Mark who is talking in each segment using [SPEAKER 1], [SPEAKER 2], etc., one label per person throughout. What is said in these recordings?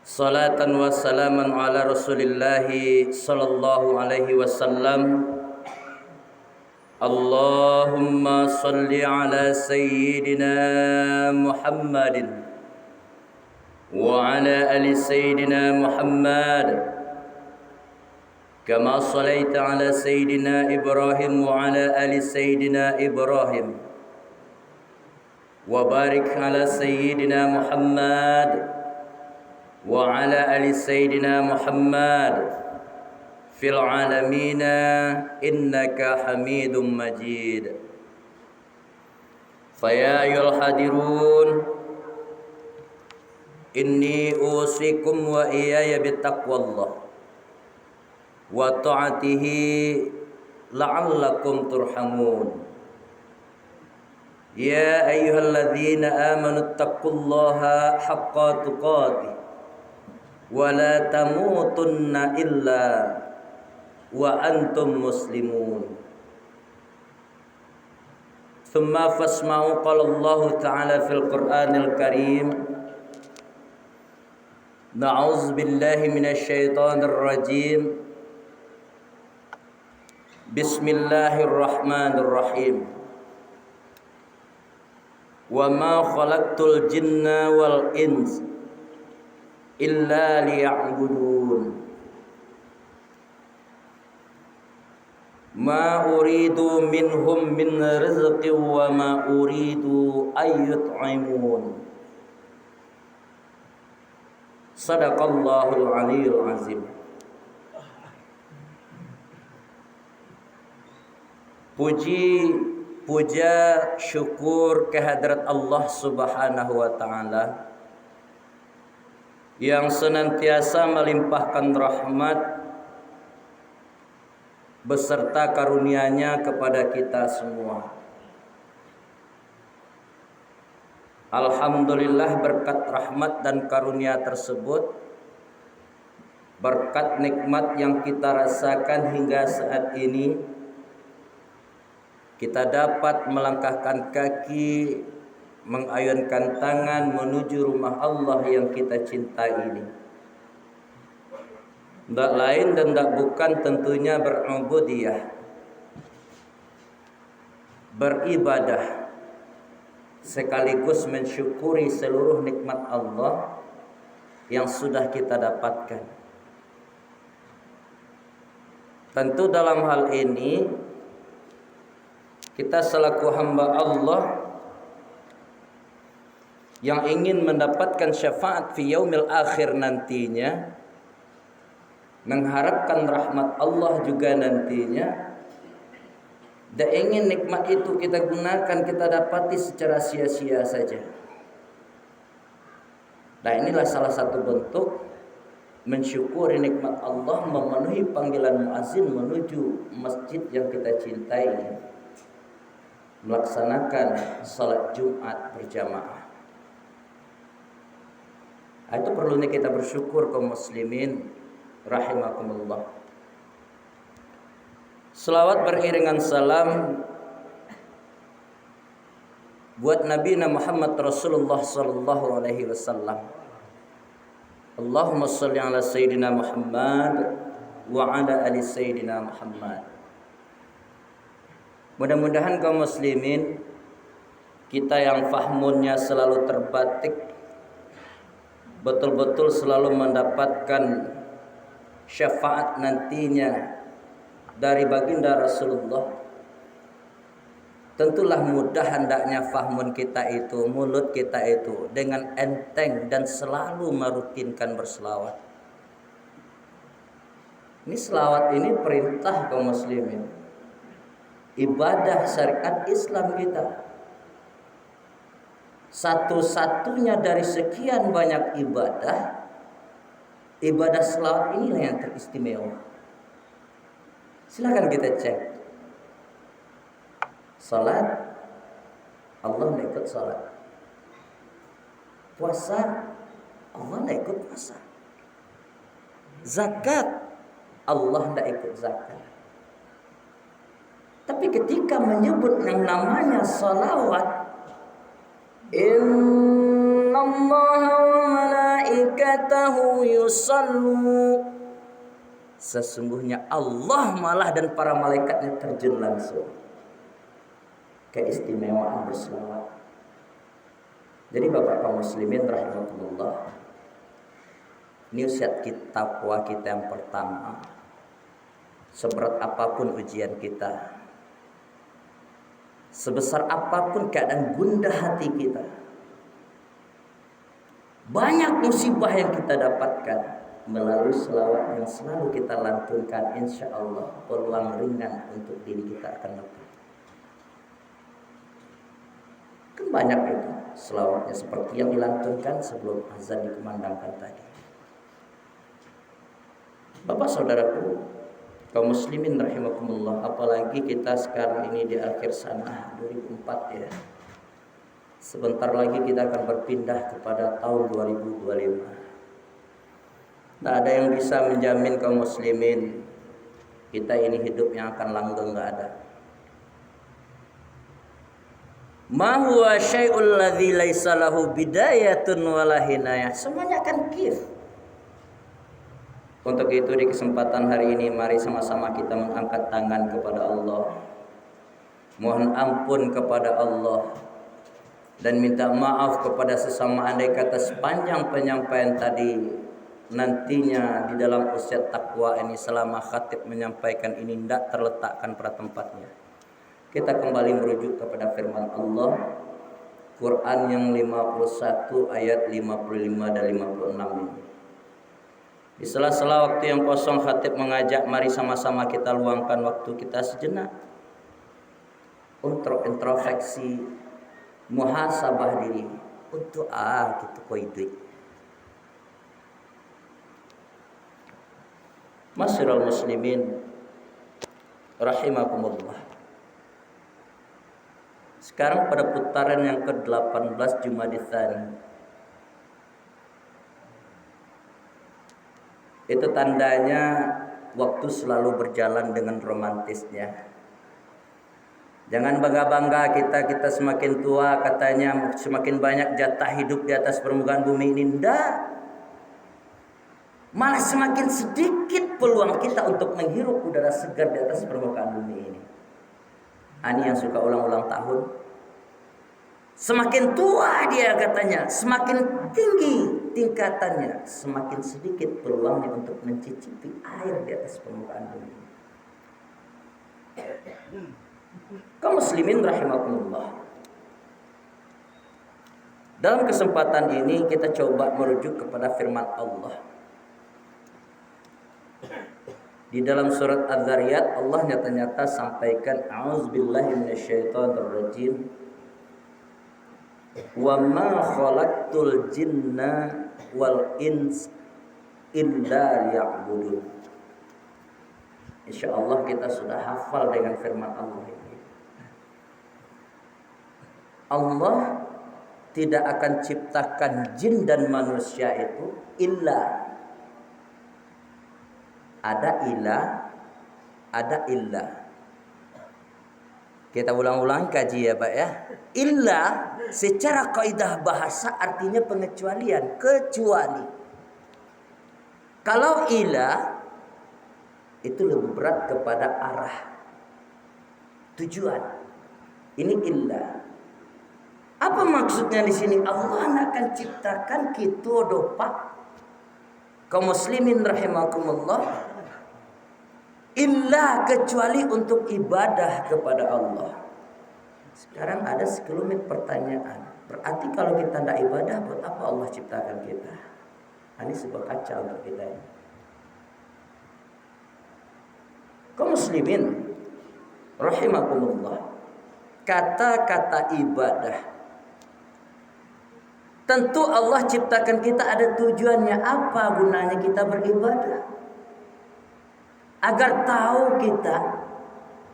[SPEAKER 1] Salatan wa salaman ala Rasulillahi sallallahu alaihi wasallam. Allahumma salli ala sayyidina Muhammadin wa ala ali sayyidina Muhammad kama sallaita ala sayyidina Ibrahim wa ala ali sayyidina Ibrahim wa barik ala sayyidina Muhammad wa ala ali sayyidina Muhammad fil alamin innaka Hamidum Majid. Fa ya ayyuhal hadirun inni usikum wa iyaya bittaqwallah wa ta'atihi la'allakum turhamun. Ya ayyuhalladzina amanu taqullaha haqqa tuqatih wa la tamutunna illa wa antum muslimun. Thumma fasma'u qala Allah ta'ala fil Qur'anil Karim. Na'udzu billahi minasy syaithanir rajim. Bismillahirrahmanirrahim. Wa ma khalaqtul jinna wal ins illa liya'budun. Ma uridu minhum min rizqin wa ma uridu ayyut'imun. Sadaqallahul aliyyul azim. Puja syukur kehadrat Allah Subhanahu wa taala yang senantiasa melimpahkan rahmat beserta karunia-Nya kepada kita semua. Alhamdulillah berkat rahmat dan karunia tersebut, berkat nikmat yang kita rasakan hingga saat ini, kita dapat melangkahkan kaki, mengayunkan tangan menuju rumah Allah yang kita cintai ini. Tidak lain dan tidak bukan tentunya berubudiyah, beribadah, sekaligus mensyukuri seluruh nikmat Allah yang sudah kita dapatkan. Tentu dalam hal ini kita selaku hamba Allah yang ingin mendapatkan syafaat fi yaumil akhir nantinya, mengharapkan rahmat Allah juga nantinya, dan ingin nikmat itu kita gunakan, kita dapati secara sia-sia saja. Nah, inilah salah satu bentuk mensyukuri nikmat Allah, memenuhi panggilan muazin menuju masjid yang kita cintai, melaksanakan salat Jumat berjamaah. Itu perlunya kita bersyukur kaum muslimin rahimakumullah. Selawat beriringan salam buat Nabi Muhammad Rasulullah sallallahu alaihi wasallam. Allahumma shalli ala sayyidina Muhammad wa ala ali sayyidina Muhammad. Mudah-mudahan kaum muslimin kita yang fahmunnya selalu terbatik, betul-betul selalu mendapatkan syafaat nantinya dari baginda Rasulullah. Tentulah mudah hendaknya fahmun kita itu, mulut kita itu dengan enteng dan selalu merutinkan berselawat. Ini selawat ini perintah kaum muslimin, ibadah syariat Islam kita. Satu-satunya dari sekian banyak ibadah, ibadah selawat inilah yang teristimewa. Silakan kita cek. Salat, Allah tidak ikut salat. Puasa, Allah tidak ikut puasa. Zakat, Allah tidak ikut zakat. Tapi ketika menyebut yang namanya salawat, innallaha wa malaikatahu malaikatahu yusallu. Sesungguhnya Allah malah dan para malaikatnya terjun langsung. Keistimewaan berselawat. Jadi Bapak kaum muslimin rahimakumullah, ini usiat kita, takwa kita yang pertama. Seberat apapun ujian kita, sebesar apapun keadaan gundah hati kita, banyak musibah yang kita dapatkan, melalui selawat yang selalu kita lantunkan, insya Allah peluang ringan untuk diri kita akan dapat. Kan banyak itu selawatnya seperti yang dilantunkan sebelum azan dikumandangkan tadi. Bapak saudaraku kaum muslimin rahimakumullah, apalagi kita sekarang ini di akhir sana 2004 ya. Sebentar lagi kita akan berpindah kepada tahun 2025. Tidak ada yang bisa menjamin kaum muslimin kita ini hidup yang akan langgeng, nggak ada. Ma huwa syai'ul ladzi laisa lahu bidayatun wala hinayah. Semuanya akan kif. Untuk itu di kesempatan hari ini mari sama-sama kita mengangkat tangan kepada Allah. Mohon ampun kepada Allah dan minta maaf kepada sesama. Andai kata sepanjang penyampaian tadi nantinya di dalam usia takwa ini selama khatib menyampaikan ini tidak terletakkan pada tempatnya, kita kembali merujuk kepada firman Allah Quran yang 51 ayat 55 dan 56 ini. Di sela-sela waktu yang kosong khatib mengajak mari sama-sama kita luangkan waktu kita sejenak untuk introspeksi, muhasabah diri untuk gitu koidui. Masyiral muslimin rahimakumullah. Sekarang pada putaran yang ke-18 Jumadil Tsani. Itu tandanya waktu selalu berjalan dengan romantisnya. Jangan bangga-bangga kita semakin tua katanya semakin banyak jatah hidup di atas permukaan bumi ini. Tidak. Malah semakin sedikit peluang kita untuk menghirup udara segar di atas permukaan bumi ini. Ani yang suka ulang-ulang tahun. Semakin tua dia katanya, semakin tinggi tingkatannya, semakin sedikit peluangnya untuk mencicipi air di atas permukaan bumi. Kaum muslimin rahimakumullah. Dalam kesempatan ini kita coba merujuk kepada firman Allah. Di dalam surat Az-Zariyat Allah nyata-nyata sampaikan a'udzubillahi minasyaitonirrajim. Wa ma khalaqtul jinna wal ins illa liya'budun. Insyaallah kita sudah hafal dengan firman Allah ini. Allah tidak akan ciptakan jin dan manusia itu illa. Ada illa. Kita ulang-ulang kaji ya Pak ya. Illa secara kaidah bahasa artinya pengecualian, kecuali. Kalau illa itu lebih berat kepada arah, tujuan. Ini illa. Apa maksudnya di sini? Allah akan ciptakan kita Pak kaum muslimin rahimakumullah illa kecuali untuk ibadah kepada Allah. Sekarang ada sekelumit pertanyaan. Berarti kalau kita tidak ibadah, buat apa Allah ciptakan kita? Ini sebuah kaca untuk kita ini. Kaum muslimin rahimakumullah, kata-kata ibadah tentu Allah ciptakan kita ada tujuannya. Apa gunanya kita beribadah? Agar tahu kita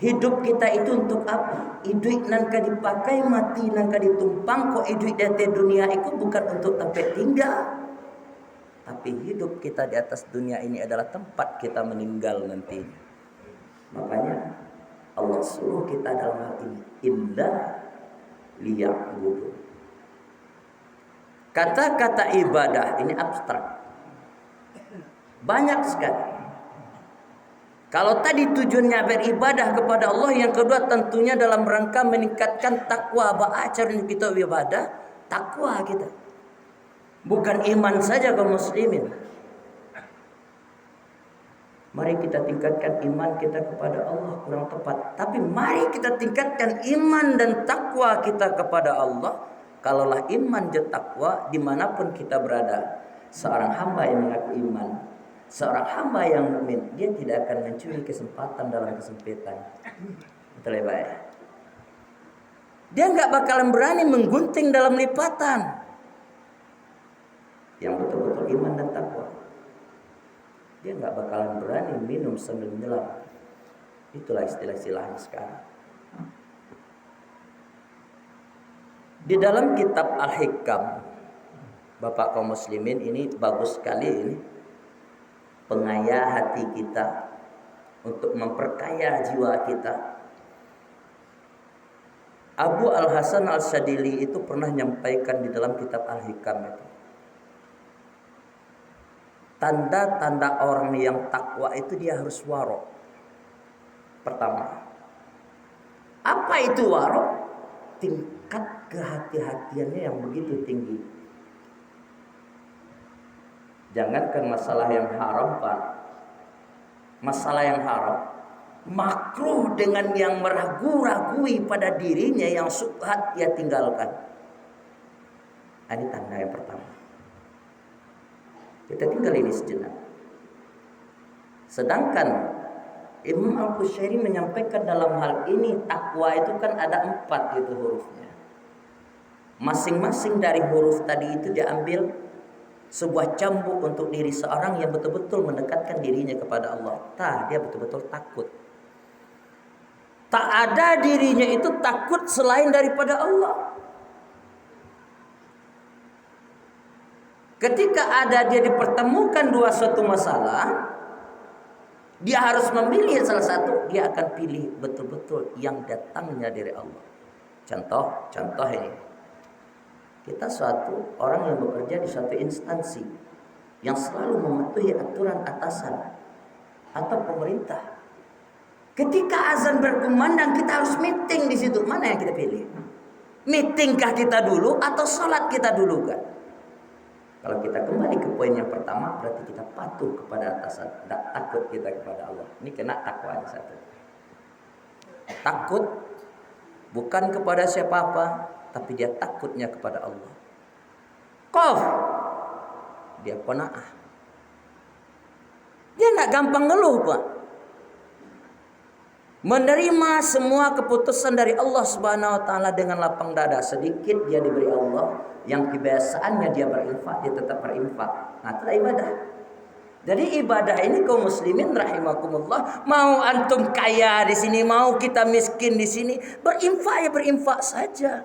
[SPEAKER 1] hidup kita itu untuk apa? Hidup nangka dipakai, mati nangka ditumpang. Kok hidup di dunia itu bukan untuk tempat tinggal, tapi hidup kita di atas dunia ini adalah tempat kita meninggal nantinya. Makanya Allah suruh kita dalam hal ini illa liya'budun. Kata-kata ibadah ini abstrak. Banyak sekali. Kalau tadi tujuannya beribadah kepada Allah, yang kedua tentunya dalam rangka meningkatkan takwa. Ba'acar kita ibadah, takwa kita. Bukan iman saja kaum muslimin. Mari kita tingkatkan iman kita kepada Allah, kurang tepat. Tapi mari kita tingkatkan iman dan takwa kita kepada Allah. Kalaulah iman dan takwa dimanapun kita berada, seorang hamba yang mengaku iman, seorang hamba yang mukmin, dia tidak akan mencuri kesempatan dalam kesempitan. Betul ya, Pak? Dia nggak bakalan berani menggunting dalam lipatan. Yang betul-betul iman dan takwa, dia nggak bakalan berani minum sambil menyelam. Itulah istilah-istilahnya sekarang. Di dalam kitab Al-Hikam, Bapak kaum muslimin, ini bagus sekali ini. Pengaya hati kita, untuk memperkaya jiwa kita. Abu Al-Hasan Al-Syadili itu pernah menyampaikan di dalam kitab Al-Hikam itu, tanda-tanda orang yang takwa itu dia harus warok. Pertama, apa itu warok? Tingkat kehati-hatiannya yang begitu tinggi. Jangankan masalah yang haram, Pak. Masalah yang haram, makruh dengan yang meragu-ragui pada dirinya, yang subhat dia tinggalkan. Ini tanda yang pertama. Kita tinggal ini sejenak. Sedangkan Imam Al-Qushayri menyampaikan dalam hal ini, takwa itu kan ada 4 itu hurufnya. Masing-masing dari huruf tadi itu diambil sebuah cambuk untuk diri seorang yang betul-betul mendekatkan dirinya kepada Allah. Dia betul-betul takut. Tak ada dirinya itu takut selain daripada Allah. Ketika ada dia dipertemukan suatu masalah, dia harus memilih salah satu. Dia akan pilih betul-betul yang datangnya dari Allah. Contoh ini. Kita suatu orang yang bekerja di suatu instansi yang selalu mematuhi aturan atasan atau pemerintah. Ketika azan berkumandang, kita harus meeting di situ. Mana yang kita pilih? Meetingkah kita dulu atau sholat kita dulu kan? Kalau kita kembali ke poin yang pertama, berarti kita patuh kepada atasan, tidak takut kita kepada Allah. Ini kena takwanya satu. Takut bukan kepada siapa-apa, tapi dia takutnya kepada Allah. Qaf, dia qanaah. Dia tidak gampang ngeluh, Pak. Menerima semua keputusan dari Allah Subhanahu wa taala dengan lapang dada. Sedikit dia diberi Allah, yang kebiasaannya dia berinfak, dia tetap berinfak. Nah, itu ibadah. Jadi ibadah ini kaum muslimin rahimakumullah, mau antum kaya di sini, mau kita miskin di sini, berinfak ya berinfak saja.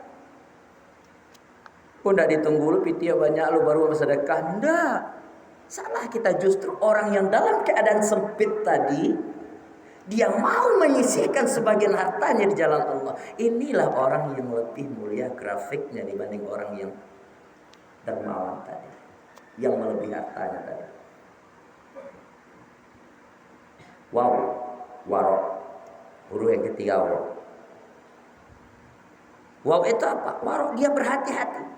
[SPEAKER 1] Pun tidak ditunggu lu pitia banyak lu baru bersedekah. Enggak. Salah kita justru orang yang dalam keadaan sempit tadi, dia mau menyisihkan sebagian hartanya di jalan Allah. Inilah orang yang lebih mulia grafiknya dibanding orang yang dermawan tadi, yang melebihi hartanya tadi. Wow, warok. Huruf yang ketiga warok. Wow itu apa? Warok dia berhati-hati.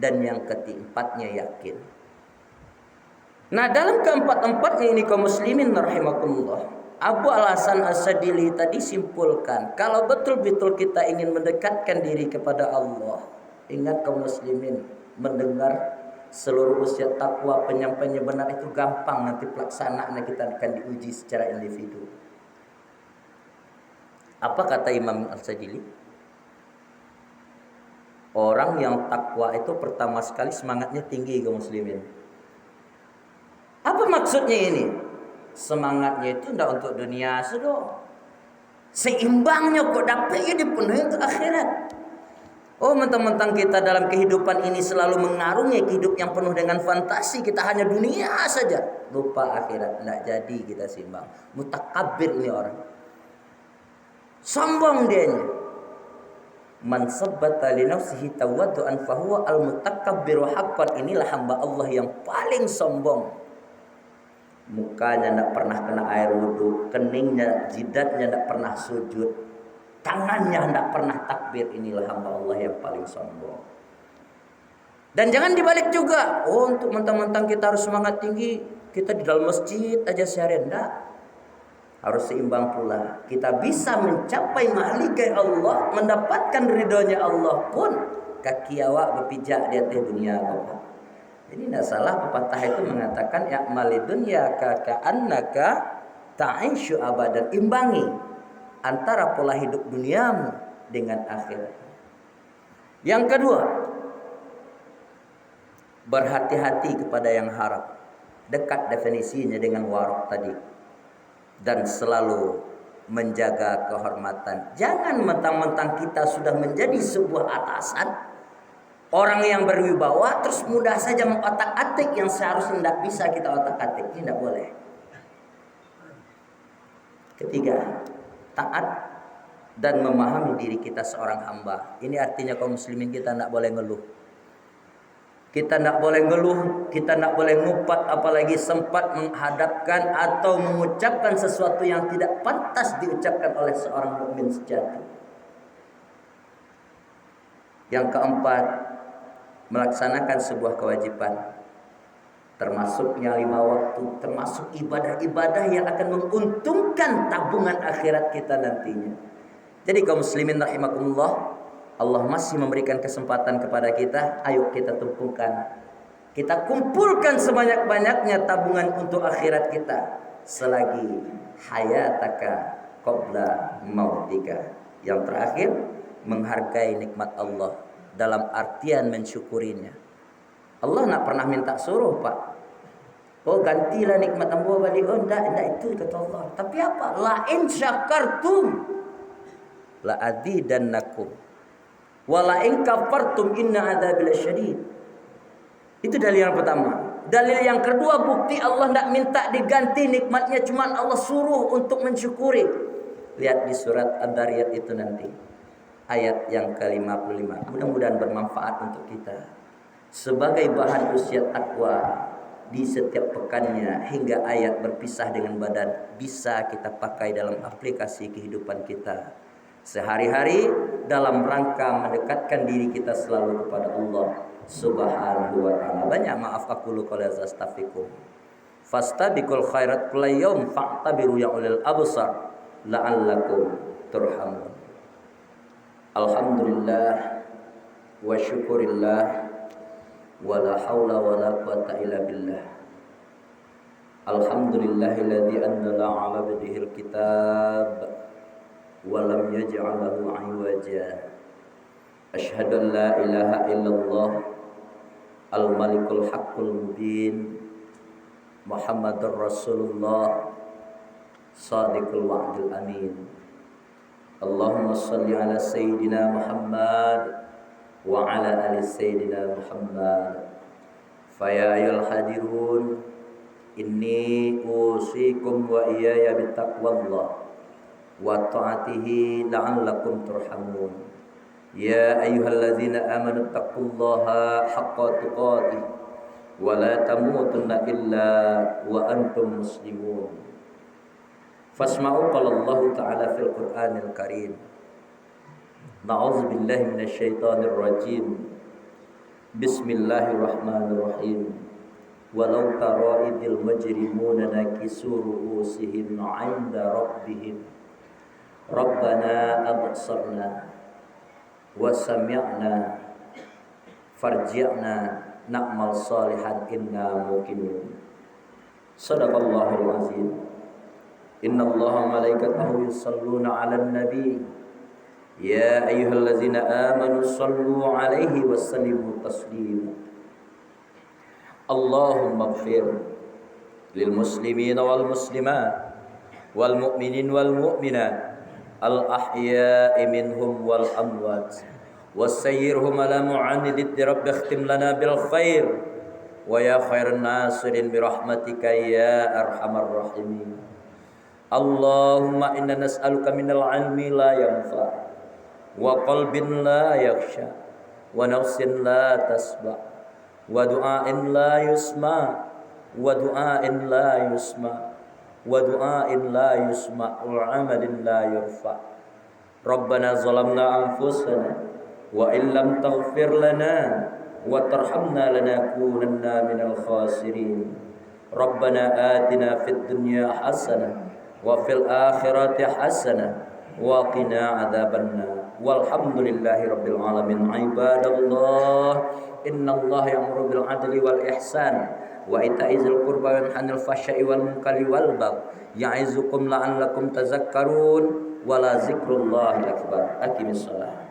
[SPEAKER 1] Dan yang keempatnya yakin. Nah, dalam keempat-empatnya ini kaum muslimin rahimakumullah, Abu Al-Hasan As-Sadili tadi simpulkan, kalau betul-betul kita ingin mendekatkan diri kepada Allah, ingat kaum muslimin, mendengar seluruh usia takwa penyampainya benar itu gampang, nanti pelaksanaannya kita akan diuji secara individu. Apa kata Imam Al-Sadili? Orang yang takwa itu pertama sekali semangatnya tinggi kaum muslimin. Apa maksudnya ini? Semangatnya itu tidak untuk dunia sudah. Seimbangnya kok dapatnya dipenuhi untuk akhirat. Oh, mentang-mentang kita dalam kehidupan ini selalu mengarungi hidup yang penuh dengan fantasi, kita hanya dunia saja, lupa akhirat. Tidak jadi kita seimbang. Mutakabbir ini orang. Sombong dianya. Man sabbata li nafsihi tawaddu'an fahuwa al-mutakabbiru haqqan. Inilah hamba Allah yang paling sombong. Mukanya tidak pernah kena air wudhu, keningnya, jidatnya tidak pernah sujud, tangannya tidak pernah takbir. Inilah hamba Allah yang paling sombong. Dan jangan dibalik juga. Oh, untuk mentang-mentang kita harus semangat tinggi, kita di dalam masjid aja seharian. Tidak. Harus seimbang pula. Kita bisa mencapai mahligai Allah, mendapatkan ridhonya Allah pun kaki awak berpijak di atas dunia apa. Jadi tidak salah pepatah itu mengatakan ya'mali dunya ka'annaka ta'ishu abadan. Imbangi antara pola hidup duniamu dengan akhirat. Yang kedua, berhati-hati kepada yang haram. Dekat definisinya dengan warok tadi. Dan selalu menjaga kehormatan. Jangan mentang-mentang kita sudah menjadi sebuah atasan, orang yang berwibawa, terus mudah saja mengotak-atik yang seharusnya tidak bisa kita otak-atik. Ini tidak boleh. Ketiga, taat dan memahami diri kita seorang hamba. Ini artinya kaum muslimin kita tidak boleh ngeluh. Kita tidak boleh ngeluh, kita tidak boleh ngupat, apalagi sempat menghadapkan atau mengucapkan sesuatu yang tidak pantas diucapkan oleh seorang mukmin sejati. Yang keempat, melaksanakan sebuah kewajiban, termasuknya 5 waktu, termasuk ibadah-ibadah yang akan menguntungkan tabungan akhirat kita nantinya. Jadi kaum muslimin rahimakumullah, Allah masih memberikan kesempatan kepada kita. Ayo kita tumpukan, kita kumpulkan sebanyak-banyaknya tabungan untuk akhirat kita selagi hayataka qabla mautika. Yang terakhir, menghargai nikmat Allah dalam artian mensyukurinya. Allah nak pernah minta suruh, Pak. Oh, gantilah nikmat Allah balik. Oh, enggak itu kata Allah. Tapi apa? La in syakartum la azidannakum. Wala in kafartum inna adzabil syadid. Itu dalil yang pertama. Dalil yang kedua, bukti Allah tidak minta diganti nikmatnya, cuma Allah suruh untuk mensyukuri. Lihat di surat Ad-Dariyat itu nanti, ayat yang ke-55. Mudah-mudahan bermanfaat untuk kita sebagai bahan usia takwa di setiap pekannya hingga ayat berpisah dengan badan, bisa kita pakai dalam aplikasi kehidupan kita sehari-hari dalam rangka mendekatkan diri kita selalu kepada Allah Subhanahu wa taala. Banyak maaf aku lu qala astaghfirukum. Fastabiqul khairat kullu yaum fa'tabiru ya ulil absar la'allakum turhamun. Alhamdulillah wa syukurillah wa la haula wa la quwata illa billah. Alhamdulillahilladzi anzala 'ala abdihil kitab walam yaj'alahu 'iwaja. Asyhadu an la ilaha illallah al-malikul haqqul mubin Muhammadur Rasulullah sadiqul wa'dil amin. Allahumma salli ala sayyidina Muhammad wa ala ali sayyidina Muhammad. Faya ayyuhal hadirun, inni usikum wa iyaya bittaqwallah wa ta'atihi la'allakum turhamun. Ya ayyuhalladzina amanu taqullaha haqqa tuqatih wa la tamutunna illa wa antum muslimun. Fasma'u qala Allah ta'ala fil Qur'anil Karim. Na'udzu billahi minasy syaithanir rajim. Bismillahirrahmanirrahim. Walau tara idil mujrimuna nakisu ru'usihim 'inda rabbihim Rabbana absarna wa sami'na farji'na na'mal salihan inna muqinun. Sadaqallahul azim. Innallaha wa malaikatahu yusalluna 'alan nabi. Ya ayyuhallazina amanu sallu 'alaihi wa sallimu taslima. Allahumma ighfir lil muslimina wal muslimat wal mu'minin wal mu'minat al-ahya'i minhum wal amwat wasayyirhum ala mu'anidid rabbi ikhtim lana bil khair wa ya khairan nasirin bi rahmatika ya arhamar rahimin. Allahumma inna nas'aluka minal ilmi la yanfa wa qalbin la yakhsha wa nafsin la tasba wa du'ain la yusma wa du'ain la yusma wa du'ain la yusma wa amalin la yurfa. Rabbana zalamna anfusana wa illam taghfir lana wa tarhamna lanakunanna minal khasirin. Rabbana atina fid dunya hasanah wa fil akhirati hasanah wa qina adzabannar. Walhamdulillahi rabbil alamin. Ibadallah, innallaha ya'muru bil adli wal ihsan wa ita'i dzil qurba wa yanha 'anil fahsya'i wal munkari wal baghi ya'izukum la'allakum tadhakkarun wa la dzikrullahi akbar. Aqimissalah.